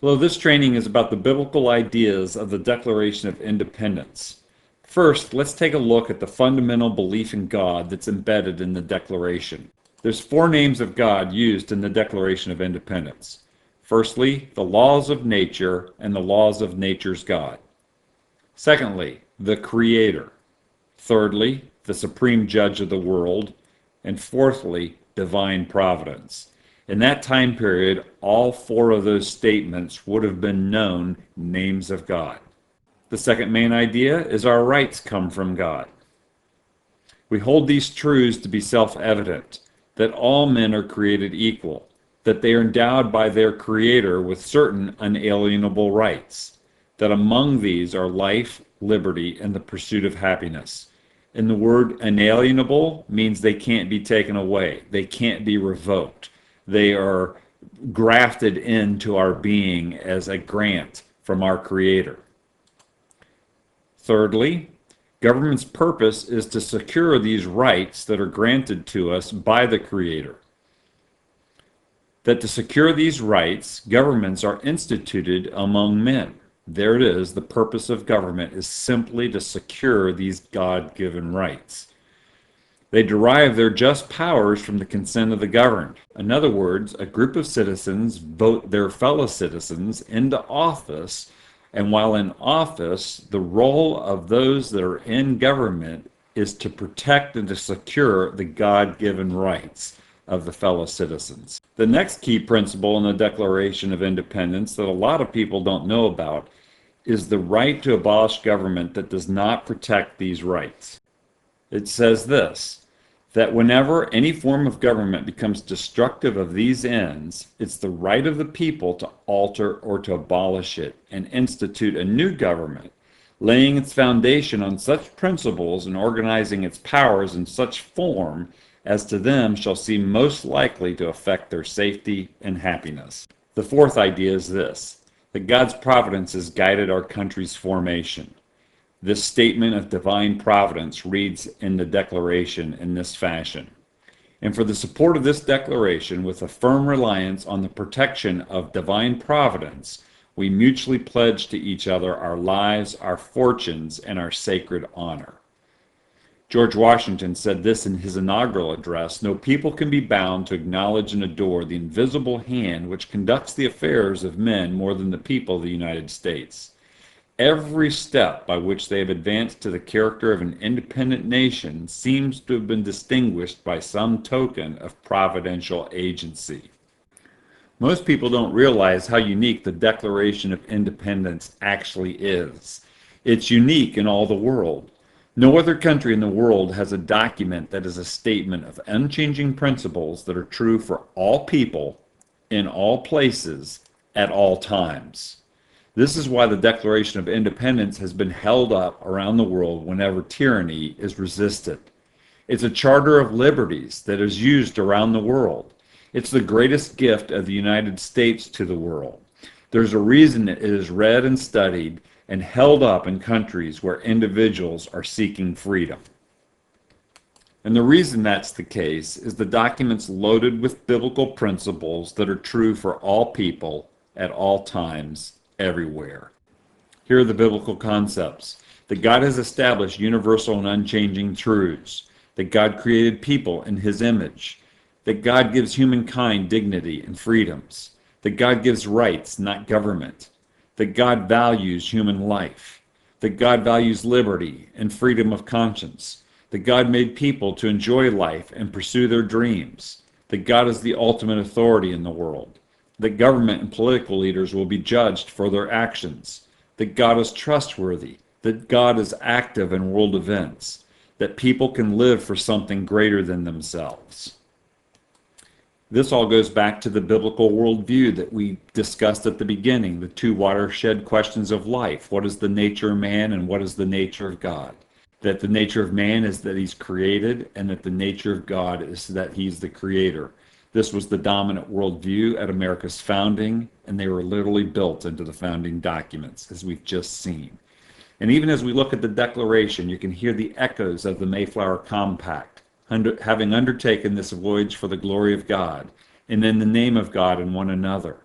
Hello, this training is about the biblical ideas of the Declaration of Independence. First, let's take a look at the fundamental belief in God that's embedded in the Declaration. There's four names of God used in the Declaration of Independence. Firstly, the laws of nature and the laws of nature's God. Secondly, the Creator. Thirdly, the supreme judge of the world. And fourthly, divine providence. In that time period, all four of those statements would have been known names of God. The second main idea is our rights come from God. We hold these truths to be self-evident, that all men are created equal, that they are endowed by their Creator with certain unalienable rights, that among these are life, liberty, and the pursuit of happiness. And the word inalienable means they can't be taken away. They can't be revoked. They are grafted into our being as a grant from our Creator. Thirdly, government's purpose is to secure these rights that are granted to us by the Creator. That to secure these rights, governments are instituted among men. There it is. The purpose of government is simply to secure these God-given rights. They derive their just powers from the consent of the governed. In other words, a group of citizens vote their fellow citizens into office, and while in office, the role of those that are in government is to protect and to secure the God-given rights of the fellow citizens. The next key principle in the Declaration of Independence that a lot of people don't know about is the right to abolish government that does not protect these rights. It says this, that whenever any form of government becomes destructive of these ends, it's the right of the people to alter or to abolish it and institute a new government, laying its foundation on such principles and organizing its powers in such form as to them shall seem most likely to affect their safety and happiness. The fourth idea is this, that God's providence has guided our country's formation. This statement of divine providence reads in the Declaration in this fashion. And for the support of this declaration, with a firm reliance on the protection of divine providence, we mutually pledge to each other our lives, our fortunes, and our sacred honor. George Washington said this in his inaugural address, "No people can be bound to acknowledge and adore the invisible hand which conducts the affairs of men more than the people of the United States. Every step by which they have advanced to the character of an independent nation seems to have been distinguished by some token of providential agency." Most people don't realize how unique the Declaration of Independence actually is. It's unique in all the world. No other country in the world has a document that is a statement of unchanging principles that are true for all people, in all places, at all times. This is why the Declaration of Independence has been held up around the world whenever tyranny is resisted. It's a charter of liberties that is used around the world. It's the greatest gift of the United States to the world. There's a reason it is read and studied and held up in countries where individuals are seeking freedom. And the reason that's the case is the document's loaded with biblical principles that are true for all people at all times, everywhere. Here are the biblical concepts. That God has established universal and unchanging truths. That God created people in His image. That God gives humankind dignity and freedoms. That God gives rights, not government. That God values human life. That God values liberty and freedom of conscience. That God made people to enjoy life and pursue their dreams. That God is the ultimate authority in the world. That government and political leaders will be judged for their actions. That God is trustworthy. That God is active in world events. That people can live for something greater than themselves. This all goes back to the biblical worldview that we discussed at the beginning, the two watershed questions of life. What is the nature of man and what is the nature of God? That the nature of man is that he's created and that the nature of God is that he's the creator. This was the dominant worldview at America's founding, and they were literally built into the founding documents, as we've just seen. And even as we look at the Declaration, you can hear the echoes of the Mayflower Compact, having undertaken this voyage for the glory of God, and in the name of God and one another.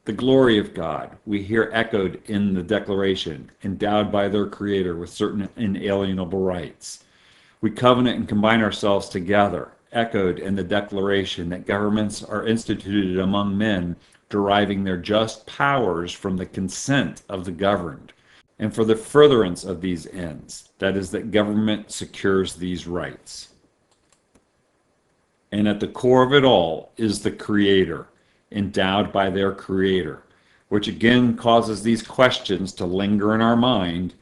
The glory of God, we hear echoed in the Declaration, endowed by their Creator with certain inalienable rights. We covenant and combine ourselves together, echoed in the Declaration that governments are instituted among men, deriving their just powers from the consent of the governed, and for the furtherance of these ends, that is, that government secures these rights. And at the core of it all is the Creator, endowed by their Creator, which again causes these questions to linger in our mind.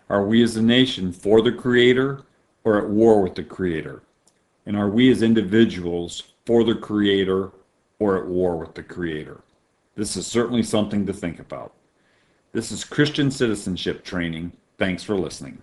Are we as a nation for the Creator or at war with the Creator? And are we as individuals for the Creator or at war with the Creator? This is certainly something to think about. This is Christian Citizenship Training. Thanks for listening.